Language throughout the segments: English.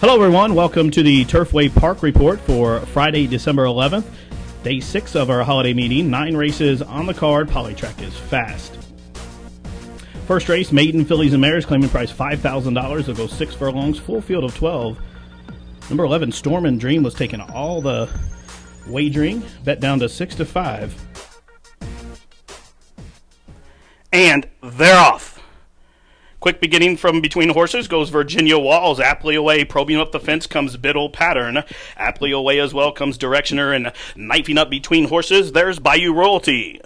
Hello, everyone. Welcome to the Turfway Park Report for Friday, December 11th, day 6 of our holiday meeting. 9 races on the card. Polytrack is fast. First race, maiden fillies and mares, claiming price $5,000. They'll go 6 furlongs, full field of 12. Number 11, Storm and Dream, was taking all the wagering, bet down to 6-5. And they're off. Quick beginning from between horses goes Virginia Walls. Aptly away, probing up the fence comes Biddle Pattern. Aptly away as well comes Directioner, and knifing up between horses, there's Bayou Royalty.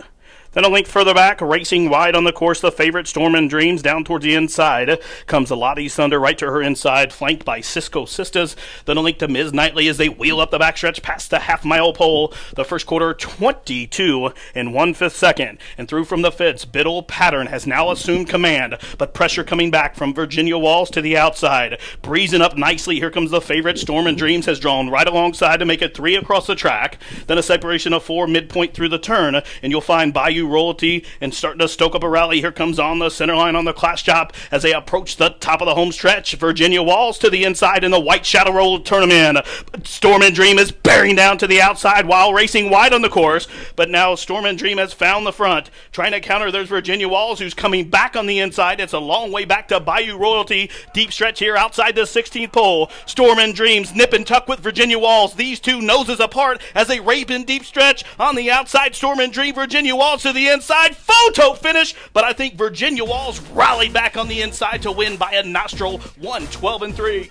Then a length further back, racing wide on the course, the favorite Storm and Dreams. Down towards the inside comes Lottie's Thunder right to her inside, flanked by Cisco Sisters. Then a length to Ms. Knightley as they wheel up the backstretch past the half-mile pole. The first quarter, 22 and 1/5 second. And through from the fence, Biddle Pattern has now assumed command, but pressure coming back from Virginia Walls to the outside. Breezing up nicely, here comes the favorite Storm and Dreams, has drawn right alongside to make it 3 across the track. Then a separation of 4 midpoint through the turn, and you'll find Bayou Royalty and starting to stoke up a rally. Here comes on the center line on the class chop as they approach the top of the home stretch. Virginia Walls to the inside in the white shadow roll tournament. Storm and Dream is bearing down to the outside while racing wide on the course, but now Storm and Dream has found the front. Trying to counter, there's Virginia Walls, who's coming back on the inside. It's a long way back to Bayou Royalty. Deep stretch here outside the 16th pole. Storm and Dreams nip and tuck with Virginia Walls. These two noses apart as they rape in deep stretch. On the outside, Storm and Dream, Virginia Walls to the inside. Photo finish, but I think Virginia Walls rallied back on the inside to win by a nostril, 1-12-3.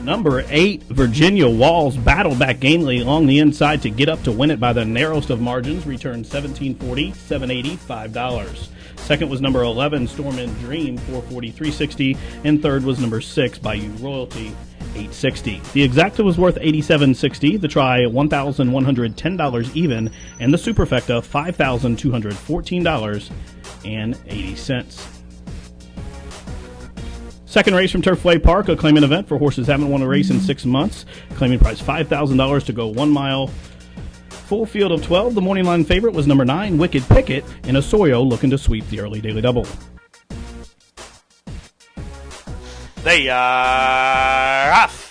Number 8, Virginia Walls, battled back gamely along the inside to get up to win it by the narrowest of margins. Returned $17.40, $7.80, $5. Second was number 11, Storm and Dream, $4.40, $3.60. And third was number 6, Bayou Royalty, $8.60. The exacta was worth $87.60. The try, $1,110 even. And the superfecta, $5,214.80. Second race from Turfway Park, a claiming event for horses haven't won a race in 6 months. Claiming price $5,000 to go 1 mile. Full field of 12. The morning line favorite was number 9, Wicked Picket, and Osoyo looking to sweep the early daily double. They are off.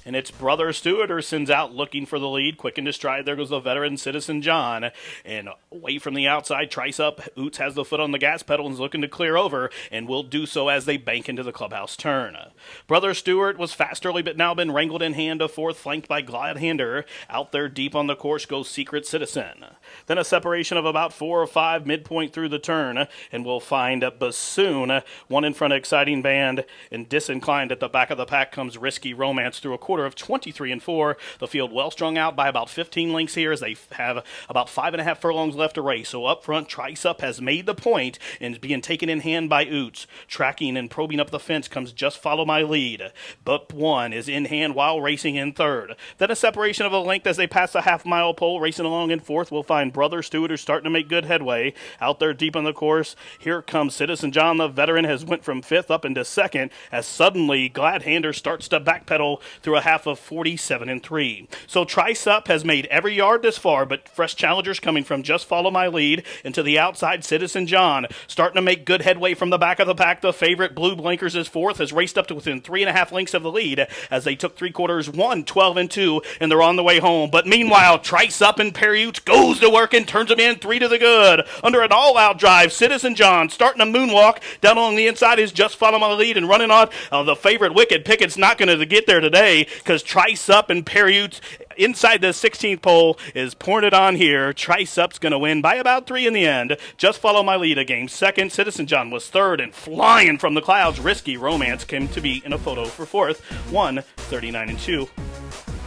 And it's Brother Stewart who sends out looking for the lead. Quick into stride. There goes the veteran Citizen John. And away from the outside, trice up. Oots has the foot on the gas pedal and is looking to clear over, and will do so as they bank into the clubhouse turn. Brother Stewart was fast early, but now been wrangled in hand to fourth, flanked by Gladhander. Out there deep on the course goes Secret Citizen. Then a separation of about 4 or 5 midpoint through the turn, and we'll find Bassoon, one in front of Exciting Band, and disinclined at the back of the pack comes Risky Romance through a quarter of 23 and 4. The field well strung out by about 15 lengths here as they have about 5.5 furlongs left to race. So up front, Trice Up has made the point and is being taken in hand by Oots. Tracking and probing up the fence comes Just Follow My Lead. But one is in hand while racing in third. Then a separation of a length as they pass the half-mile pole. Racing along in fourth, we'll find Brother Stewart, who's starting to make good headway. Out there deep on the course, here comes Citizen John, the veteran, has went from fifth up into second as suddenly Gladhander starts to backpedal through a half of 47 and 3. So Trice Up has made every yard this far, but fresh challengers coming from Just Follow My Lead, and to the outside, Citizen John starting to make good headway from the back of the pack. The favorite Blue Blinkers is fourth, has raced up to within 3.5 lengths of the lead as they took 3 quarters, 1-12 and 2, and they're on the way home. But meanwhile, Trice Up and Perry goes to work and turns them in 3 to the good. Under an all-out drive, Citizen John starting a moonwalk. Down along the inside is Just Follow My Lead, and running on the favorite Wicked Picket's not going to get there today because Trice Up and Perry inside the 16th pole is pouring it on here. Trice Up's going to win by about 3 in the end. Just Follow My Lead a game second. Citizen John was third, and flying from the clouds, Risky Romance came to be in a photo for fourth, 1-39 and 2.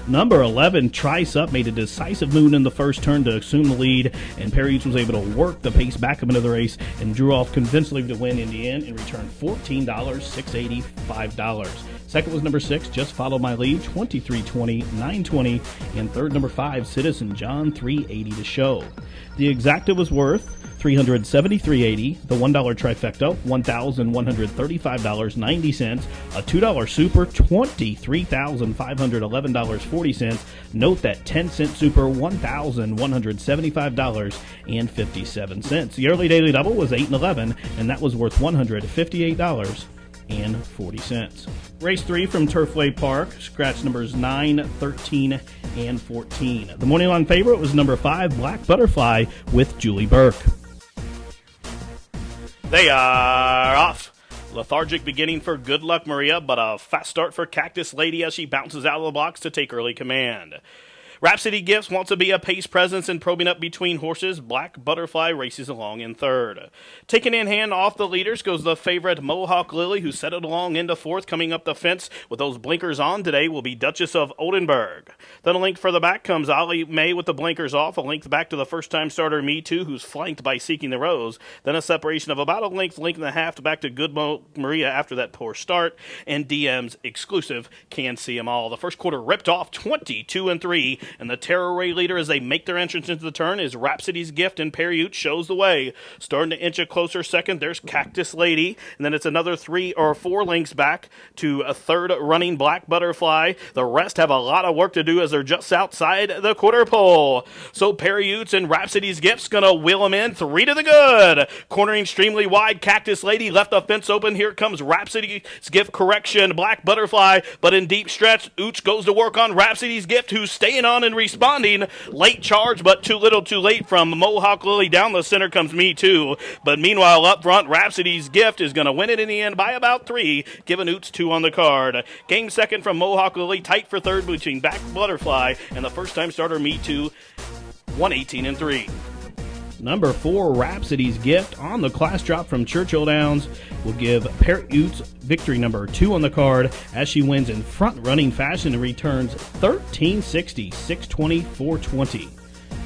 Number 11, Trice Up, made a decisive move in the first turn to assume the lead, and Perry was able to work the pace back up into the race and drew off convincingly to win in the end and return $14, $6.80, $5. Second was number 6, Just Follow My Lead, $23.20, $9.20, and third, number 5, Citizen John, $3.80 to show. The exacta was worth $373.80, the $1 trifecta, $1,135.90, a $2 super, $23,511.40. Note that 10-cent super, $1,175.57. The early daily double was 8 and 11, and that was worth $158. $2.40. Race 3 from Turfway Park, scratch numbers 9, 13, and 14. The morning line favorite was number 5, Black Butterfly with Julie Burke. They are off. Lethargic beginning for Good Luck Maria, but a fast start for Cactus Lady as she bounces out of the blocks to take early command. Rhapsody Gifts wants to be a pace presence and probing up between horses. Black Butterfly races along in third. Taking in hand off the leaders goes the favorite Mohawk Lily, who settled along into fourth. Coming up the fence with those blinkers on today will be Duchess of Oldenburg. Then a length further back comes Ollie May with the blinkers off. A length back to the first-time starter Me Too, who's flanked by Seeking the Rose. Then a separation of about a length and a half back to Good Maria after that poor start. And DM's exclusive Can See 'Em All. The first quarter ripped off 22-3. And the Turfway leader as they make their entrance into the turn is Rhapsody's Gift, and Perriute shows the way. Starting to inch a closer second, there's Cactus Lady, and then it's another 3 or 4 lengths back to a third running Black Butterfly. The rest have a lot of work to do as they're just outside the quarter pole. So Perriute's and Rhapsody's Gift's going to wheel them in 3 to the good. Cornering extremely wide, Cactus Lady left the fence open. Here comes Rhapsody's Gift correction. Black Butterfly, but in deep stretch, Ooch goes to work on Rhapsody's Gift, who's staying on and responding. Late charge, but too little too late from Mohawk Lily. Down the center comes Me Too. But meanwhile, up front, Rhapsody's Gift is going to win it in the end by about 3, giving Oots 2 on the card. Game second from Mohawk Lily, tight for third between Black Butterfly and the first-time starter Me Too, 118-3. Number 4, Rhapsody's Gift on the class drop from Churchill Downs will give Perriute's victory number 2 on the card as she wins in front-running fashion and returns 1360, 620, 420.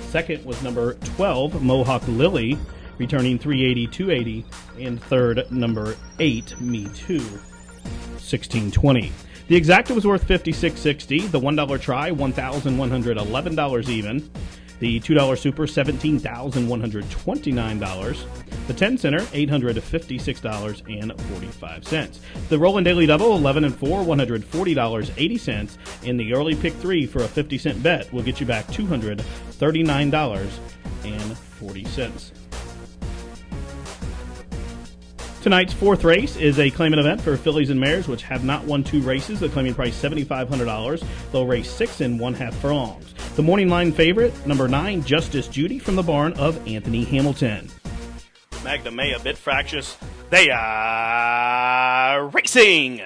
Second was number 12, Mohawk Lily, returning 380, 280. And third, number 8, Me Too, 1620. The exacta was worth $56.60. The $1 try, $1,111 even. The $2 super, $17,129. The 10 center, $856.45. The Rollin' Daily Double, 11 and 4, $140.80. And the early pick 3 for a 50-cent bet will get you back $239.40. Tonight's fourth race is a claimant event for fillies and mares, which have not won 2 races. The claiming price $7,500. They'll race 6 1/2 furlongs. The morning line favorite, number 9, Justice Judy from the barn of Anthony Hamilton. Magna May a bit fractious. They are racing.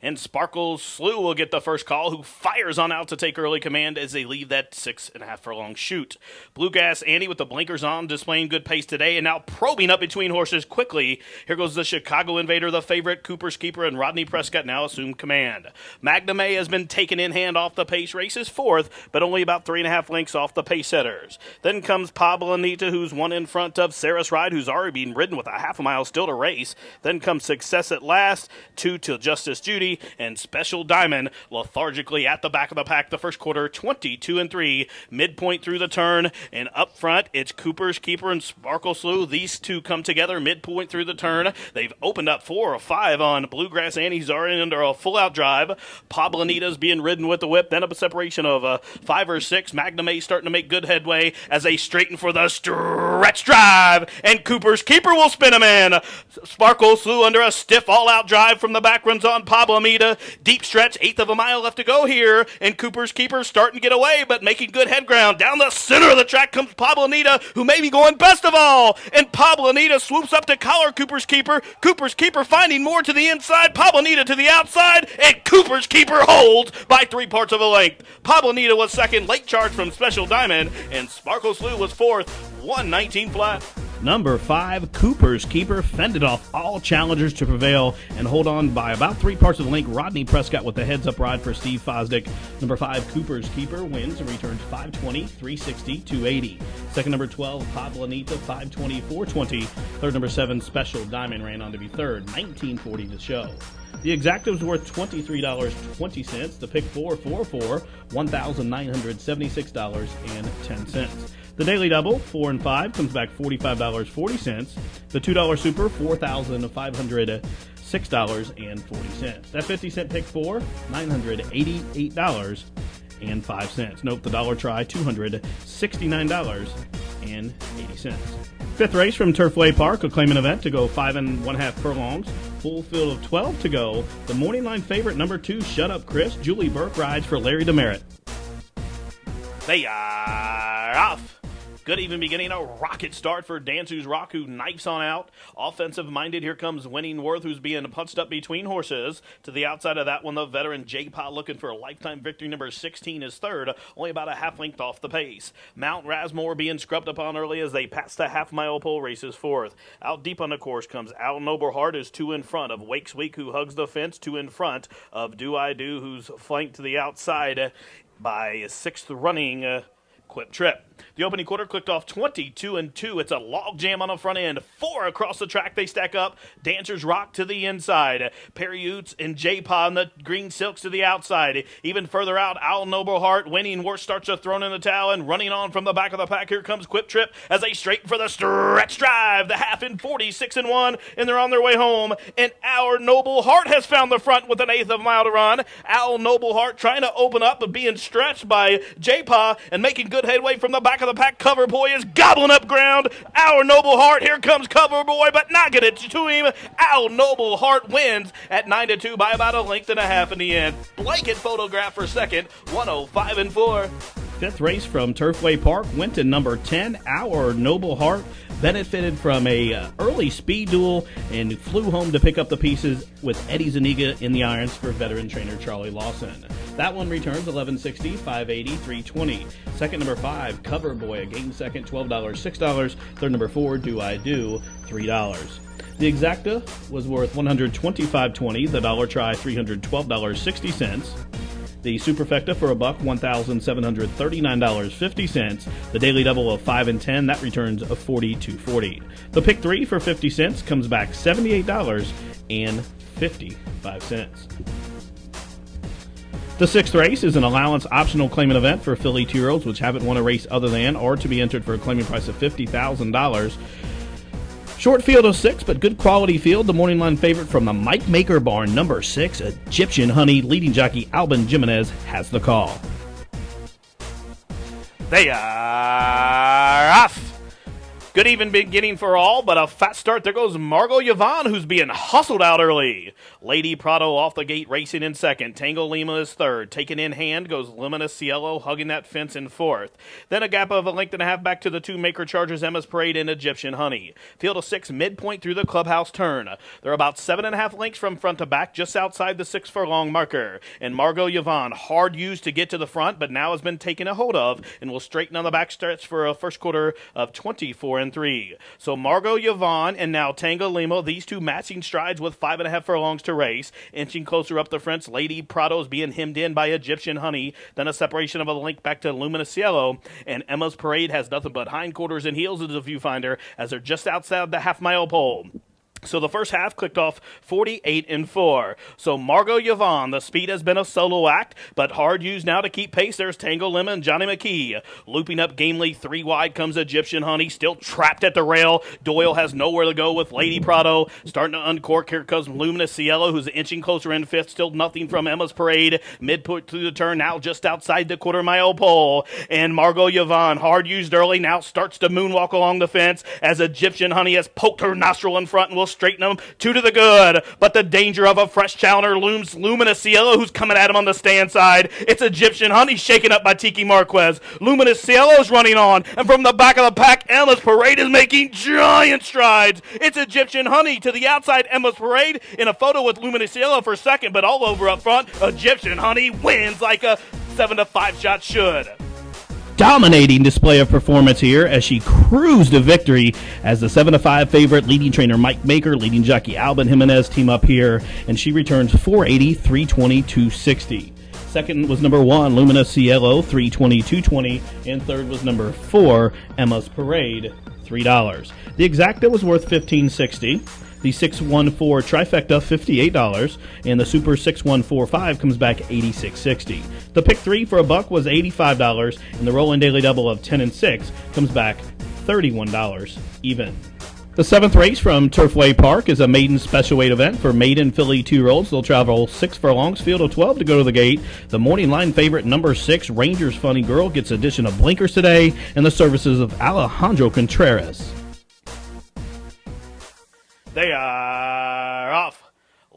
And Sparkle Slew will get the first call, who fires on out to take early command as they leave that 6 1/2 furlong chute. Bluegrass Annie with the blinkers on, displaying good pace today, and now probing up between horses quickly. Here goes the Chicago Invader, the favorite, Cooper's Keeper, and Rodney Prescott now assume command. Magna May has been taken in hand off the pace, races 4th, but only about 3 1/2 lengths off the pace setters. Then comes Pablo Anita, who's one in front of Sarah's Ride, who's already been ridden with a 1/2 mile still to race. Then comes Success at Last, 2 to Justice Judy, and Special Diamond lethargically at the back of the pack. The first quarter, 22-3, midpoint through the turn, and up front, it's Cooper's Keeper and Sparkle Slew. These two come together midpoint through the turn. They've opened up 4 or 5 on Bluegrass Annie's already under a full-out drive. Pablo Anita's being ridden with the whip, then up a separation of 5 or 6. Magna May starting to make good headway as they straighten for the stretch drive, and Cooper's Keeper will spin him in. Sparkle Slew under a stiff all-out drive from the back, runs on Pablo Anita. Deep stretch, 1/8 of a mile left to go here, and Cooper's Keeper starting to get away, but making good head ground. Down the center of the track comes Pablo Anita, who may be going best of all, and Pablo Anita swoops up to collar Cooper's Keeper. Cooper's Keeper finding more to the inside, Pablo Anita to the outside, and Cooper's Keeper holds by 3 parts of a length. Pablo Anita was second, late charge from Special Diamond, and Sparkle Slew was 4th, 119 flat. Number 5, Cooper's Keeper, fended off all challengers to prevail and hold on by about 3 parts of the length. Rodney Prescott with the heads-up ride for Steve Fosdick. Number 5, Cooper's Keeper, wins and returns 520, 360, 280. Second, number 12, Pablo Anita, 520, 420. Third, number 7, Special Diamond, ran on to be third, 1940 to show. The exacta was worth $23.20. The pick 4, 4-4, $1,976.10. The daily double, 4 and 5, comes back $45.40. The $2 super, $4,506.40. That 50-cent pick 4, $988.05. Note the dollar try, $269.80. Fifth race from Turfway Park, a claimant event to go 5 1/2 furlongs. Full field of 12 to go. The morning line favorite, number 2, Shut Up Chris. Julie Burke rides for Larry Demerit. They are off. Good even beginning, a rocket start for Dansu's Rock, who knifes on out. Offensive-minded, here comes Winning Worth, who's being punched up between horses. To the outside of that one, the veteran J-Pa looking for a lifetime victory. Number 16 is third, only about a half length off the pace. Mount Rasmore being scrubbed upon early as they pass the half-mile pole, races fourth. Out deep on the course comes Al Noble Heart, is 2 in front of Wakes Week, who hugs the fence, 2 in front of Do I Do, who's flanked to the outside by 6th running Quip Trip. The opening quarter clicked off 22-2. It's a log jam on the front end. 4 across the track they stack up. Dancers Rock to the inside. Perry Utes and J-Pa on the green silks to the outside. Even further out, Al Noble Heart, Winning Worth starts to throw in the towel and running on from the back of the pack. Here comes Quip Trip as they straighten for the stretch drive. The half in 46-1, and they're on their way home. And Our Noble Heart has found the front with an eighth of a mile to run. Al Noble Heart trying to open up, but being stretched by J-Pa and making good headway from the back of the pack. Cover Boy is gobbling up ground. Our Noble Heart, here comes Cover Boy, but not get it to him. Our Noble Heart wins at 9-2 by about a length and a half in the end. Blanket photograph for second, 105-4. Fifth race from Turfway Park went to number 10, Our Noble Heart. Benefited from a early speed duel and flew home to pick up the pieces with Eddie Zuniga in the irons for veteran trainer Charlie Lawson. That one returns 1160, 580, 320. Second, number 5, Cover Boy, a game second, $12, $6. Third, number 4, Do I Do, $3. The Exacta was worth $125.20. The Dollar Try, $312.60. The Superfecta for $1, $1,739.50. The Daily Double of 5 and 10, that returns a $42.40. The Pick 3 for 50 cents comes back $78.55. The sixth race is an allowance optional claimant event for Philly 2-year-olds which haven't won a race other than or to be entered for a claiming price of $50,000. Short field of 6, but good quality field. The morning line favorite from the Mike Maker barn, number 6, Egyptian Honey. Leading jockey Albin Jimenez has the call. They are off. Good even beginning for all, but a fat start. There goes Margot Yvonne, who's being hustled out early. Lady Prado off the gate, racing in second. Tango Lima is third. Taken in hand goes Luminous Cielo, hugging that fence in fourth. Then a gap of a length and a half back to the 2 Maker Chargers, Emma's Parade and Egyptian Honey. Field of 6, midpoint through the clubhouse turn. They're about 7.5 lengths from front to back, just outside the 6 furlong marker. And Margot Yvonne, hard used to get to the front, but now has been taken a hold of and will straighten on the back stretch for a first quarter of 24-3. So Margot Yvonne and now Tango Lima, these two matching strides with 5.5 furlongs to race. Inching closer up the fence, Lady Prado's being hemmed in by Egyptian Honey. Then a separation of a link back to Luminous Cielo. And Emma's Parade has nothing but hindquarters and heels as a viewfinder as they're just outside the half-mile pole. So the first half clicked off 48-4. So Margot Yvonne, the speed has been a solo act, but hard used now to keep pace. There's Tango Lima and Johnny McKee. Looping up gamely, 3 wide comes Egyptian Honey, still trapped at the rail. Doyle has nowhere to go with Lady Prado. Starting to uncork, here comes Luminous Cielo, who's inching closer in fifth. Still nothing from Emma's Parade. Midpoint through the turn, now just outside the quarter-mile pole. And Margot Yvonne, hard used early, now starts to moonwalk along the fence as Egyptian Honey has poked her nostril in front and will straighten them 2 to the good, but the danger of a fresh challenger looms. Luminous Cielo, who's coming at him on the stand side. It's Egyptian Honey shaken up by Tiki Marquez. Luminous Cielo's running on, and from the back of the pack, Emma's Parade is making giant strides. It's Egyptian Honey to the outside, Emma's Parade in a photo with Luminous Cielo for second, but all over up front, Egyptian Honey wins like a 7-5 shot should. Dominating display of performance here as she cruised to victory as the 7-5 favorite. Leading trainer Mike Maker, leading jockey Albin Jimenez team up here, and she returns 480, 320, 260. Second was number 1, Luminous Cielo, 320, 220, and third was number 4, Emma's Parade, $3. The Exacta was worth $15.60. The 614 trifecta, $58, and the Super 6145 comes back $86.60. The Pick 3 for $1 was $85, and the Roll-In Daily Double of 10 and 6 comes back $31 even. The seventh race from Turfway Park is a maiden special weight event for maiden Philly 2-year-olds. They'll travel 6 furlongs, field of 12 to go to the gate. The morning line favorite, number 6, Ranger's Funny Girl, gets addition of blinkers today and the services of Alejandro Contreras. They are off.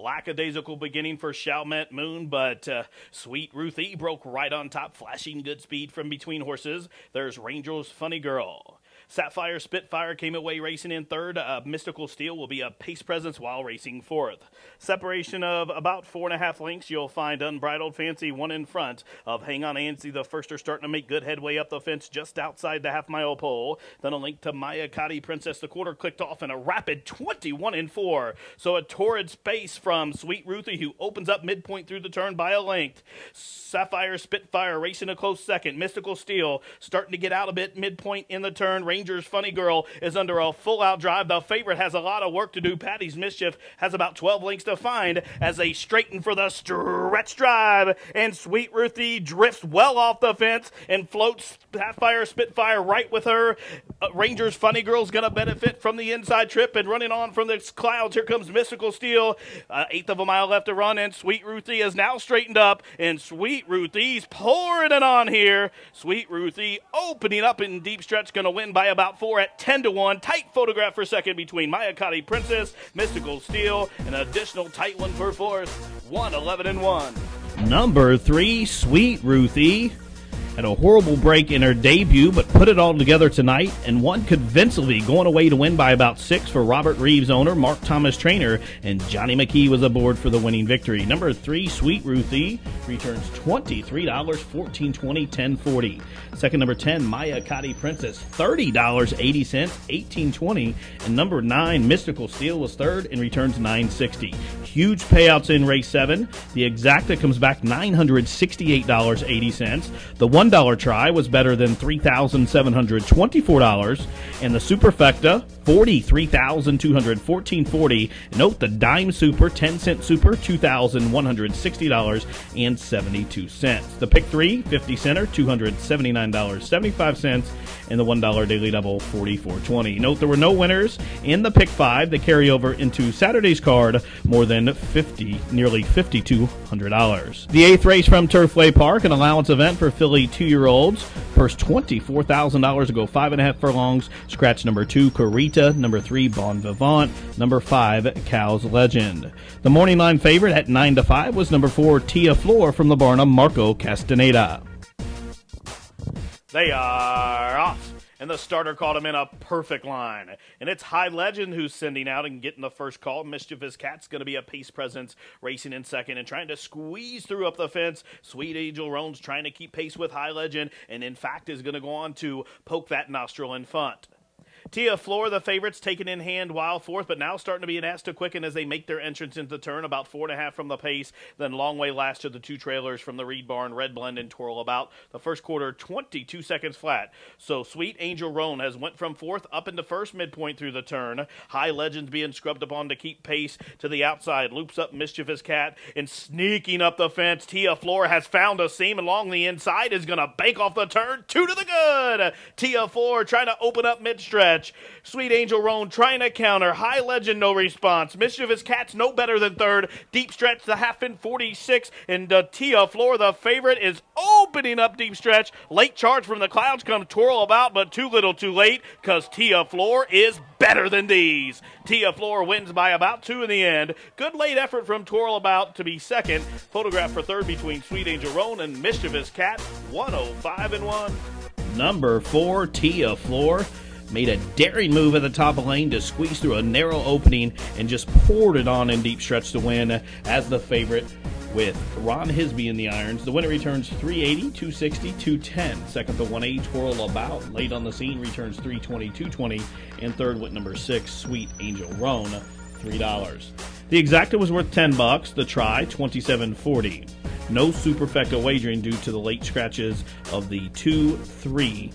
lackadaisical beginning for Chalmette Moon, but Sweet Ruthie broke right on top, flashing good speed from between horses. There's Rangel's Funny Girl. Sapphire Spitfire came away racing in third. Mystical Steel will be a pace presence while racing fourth. Separation of about 4.5 lengths. You'll find Unbridled Fancy one in front of Hang On Ansi. The first are starting to make good headway up the fence just outside the half-mile pole. Then a link to Maya Kati Princess. The quarter clicked off in a rapid 21-4. So a torrid space from Sweet Ruthie, who opens up midpoint through the turn by a length. Sapphire Spitfire racing a close second. Mystical Steel starting to get out a bit midpoint in the turn. Ranger's Funny Girl is under a full-out drive. The favorite has a lot of work to do. Patty's Mischief has about 12 lengths to find as they straighten for the stretch drive. And Sweet Ruthie drifts well off the fence and floats Sapphire Spitfire right with her. Ranger's Funny Girl's going to benefit from the inside trip and running on from the clouds. Here comes Mystical Steel. Eighth of a mile left to run, and Sweet Ruthie is now straightened up, and Sweet Ruthie's pouring it on here. Sweet Ruthie opening up in deep stretch, going to win by about 4 at 10-1. Tight photograph for second between Maya Kati Princess, Mystical Steel, and an additional tight one for fourth. 1-11-1. Number 3, Sweet Ruthie. Had a horrible break in her debut, but put it all together tonight and won convincingly, going away to win by about 6 for Robert Reeves owner, Mark Thomas trainer, and Johnny McKee was aboard for the winning victory. Number 3, Sweet Ruthie, returns $23, $14.20, $10.40. Second, number 10, Maya Kati Princess, $30.80, $18.20. And number 9, Mystical Steel was third and returns $9.60. Huge payouts in race 7. The Exacta comes back $968.80. The $1 try was better than $3,724, and the Superfecta, $43,214.40. Note the Dime Super, 10-cent Super, $2,160.72. The Pick 3, 50 center, $279.75, and the $1 Daily Double, $44.20. Note there were no winners in the Pick 5. They carry over into Saturday's card, more than nearly $5,200. The 8th race from Turfway Park, an allowance event for Philly 2-year-olds. First $24,000 to go 5.5 furlongs. Scratch number 2, Carita. Number 3, Bon Vivant. Number 5, Cow's Legend. The morning line favorite at 9-5 was number 4, Tia Flor from the Barnum, Marco Castaneda. They are off, and the starter called him in a perfect line. And it's High Legend who's sending out and getting the first call. Mischievous Cat's going to be a pace presence, racing in second and trying to squeeze through up the fence. Sweet Angel Roan's trying to keep pace with High Legend, and in fact is going to go on to poke that nostril in front. Tia Flor, the favorites, taken in hand while fourth, but now starting to be an ass to quicken as they make their entrance into the turn, about 4.5 from the pace. Then long way last to the 2 trailers from the Reed Barn, Red Blend, and Twirl About. The first quarter, 22 seconds flat. So Sweet Angel Roan has went from fourth up into first midpoint through the turn. High Legends being scrubbed upon to keep pace to the outside. Loops up Mischievous Cat and sneaking up the fence. Tia Flor has found a seam along the inside, is going to bank off the turn. 2 to the good. Tia Flor trying to open up mid-stretch. Sweet Angel Roan trying to counter. High Legend, no response. Mischievous Cat's no better than third. Deep stretch, the half in 46. And Tia Flor, the favorite, is opening up deep stretch. Late charge from the clouds comes Twirl About, but too little too late because Tia Flor is better than these. Tia Flor wins by about 2 in the end. Good late effort from Twirl About to be second. Photograph for third between Sweet Angel Roan and Mischievous Cat. 105-1. Number 4, Tia Flor, made a daring move at the top of the lane to squeeze through a narrow opening and just poured it on in deep stretch to win as the favorite with Ron Hisby in the irons. The winner returns $380, $260, $210. Second, the 1A Twirl About, late on the scene, returns $320, $220. And third, with number 6, Sweet Angel Roan, $3. The Exacta was worth $10. The try, $27.40. No Superfecta wagering due to the late scratches of the 2, 3,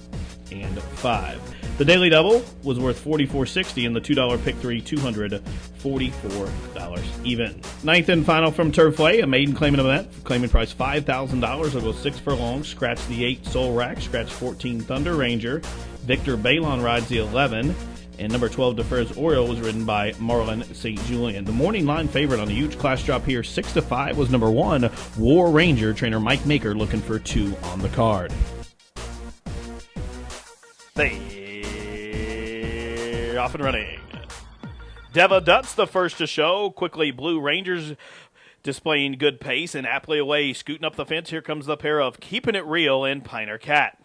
and 5. The Daily Double was worth $44.60, and the $2 Pick 3, $244 even. Ninth and final from Turfway, a maiden claiming event. Claiming price $5,000. Will go 6 furlongs. Scratch the 8 Soul Rack. Scratch 14 Thunder Ranger. Victor Balon rides the 11. And number 12, DeFer's Oriole, was ridden by Marlon St. Julian. The morning line favorite on a huge class drop here, 6-5, was number 1, War Ranger. Trainer Mike Maker looking for 2 on the card. They're off and running. Deva Dutt's the first to show. Quickly, Blue Rangers displaying good pace and aptly away. Scooting up the fence, here comes the pair of Keeping It Real and Piner Cat.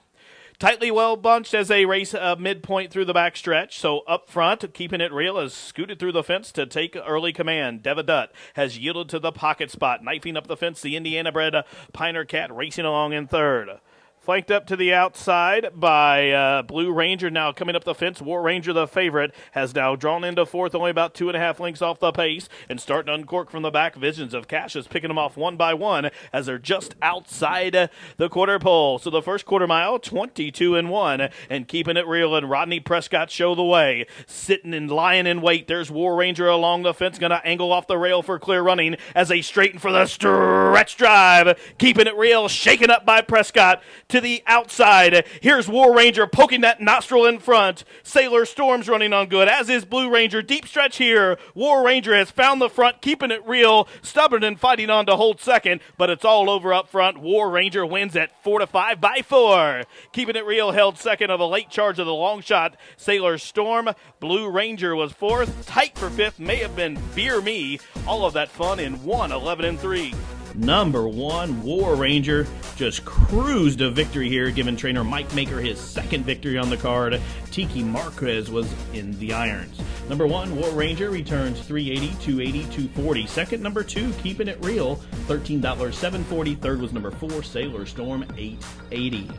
Tightly well bunched as they race midpoint through the backstretch. So up front, Keeping It Real has scooted through the fence to take early command. Deva Dutt has yielded to the pocket spot. Knifing up the fence, the Indiana-bred Piner Cat racing along in third. Flanked up to the outside by Blue Ranger. Now coming up the fence, War Ranger, the favorite, has now drawn into fourth, only about 2.5 lengths off the pace, and starting to uncork from the back. Visions of Cash is picking them off one by one as they're just outside the quarter pole. So the first quarter mile, 22-1, and Keeping It Real and Rodney Prescott show the way. Sitting and lying in wait, there's War Ranger along the fence, going to angle off the rail for clear running as they straighten for the stretch drive. Keeping It Real, shaken up by Prescott. To the outside, here's War Ranger poking that nostril in front. Sailor Storm's running on good, as is Blue Ranger. Deep stretch here. War Ranger has found the front, Keeping It Real, stubborn and fighting on to hold second, but it's all over up front. War Ranger wins at 4-5 by 4. Keeping It Real held second of a late charge of the long shot. Sailor Storm. Blue Ranger was fourth. Tight for fifth may have been Beer Me. All of that fun in 1:11-3. Number 1, War Ranger, just cruised to victory here, giving trainer Mike Maker his second victory on the card. Tiki Marquez was in the irons. Number 1, War Ranger, returns $3.80, $2.80, $2.40. Second, number 2, Keeping It Real, $13, $7.40. Third was number 4, Sailor Storm, $8.80.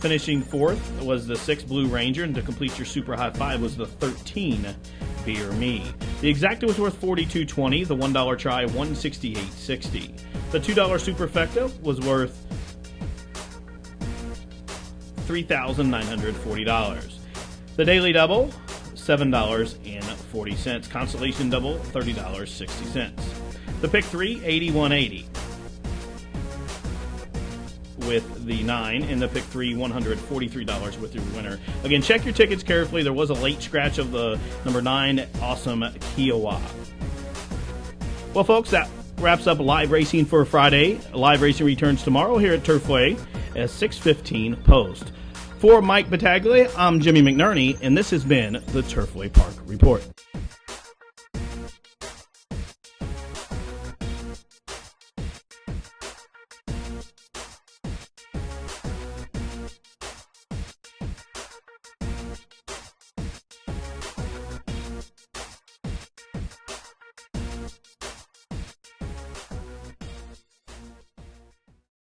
Finishing fourth was the 6 Blue Ranger, and to complete your super high five was the 13 Beer Me. The exacta was worth $42.20. The $1 try, $168.60. The $2 superfecta was worth $3,940. The daily double, $7.40. Consolation double, $30.60. The pick 3, $81.80. With the 9, and the pick 3, $143 with your winner. Again, check your tickets carefully. There was a late scratch of the number 9, Awesome Kiowa. Well, folks, that wraps up live racing for Friday. Live racing returns tomorrow here at Turfway at 6:15 post. For Mike Battaglia, I'm Jimmy McNerney, and this has been the Turfway Park Report.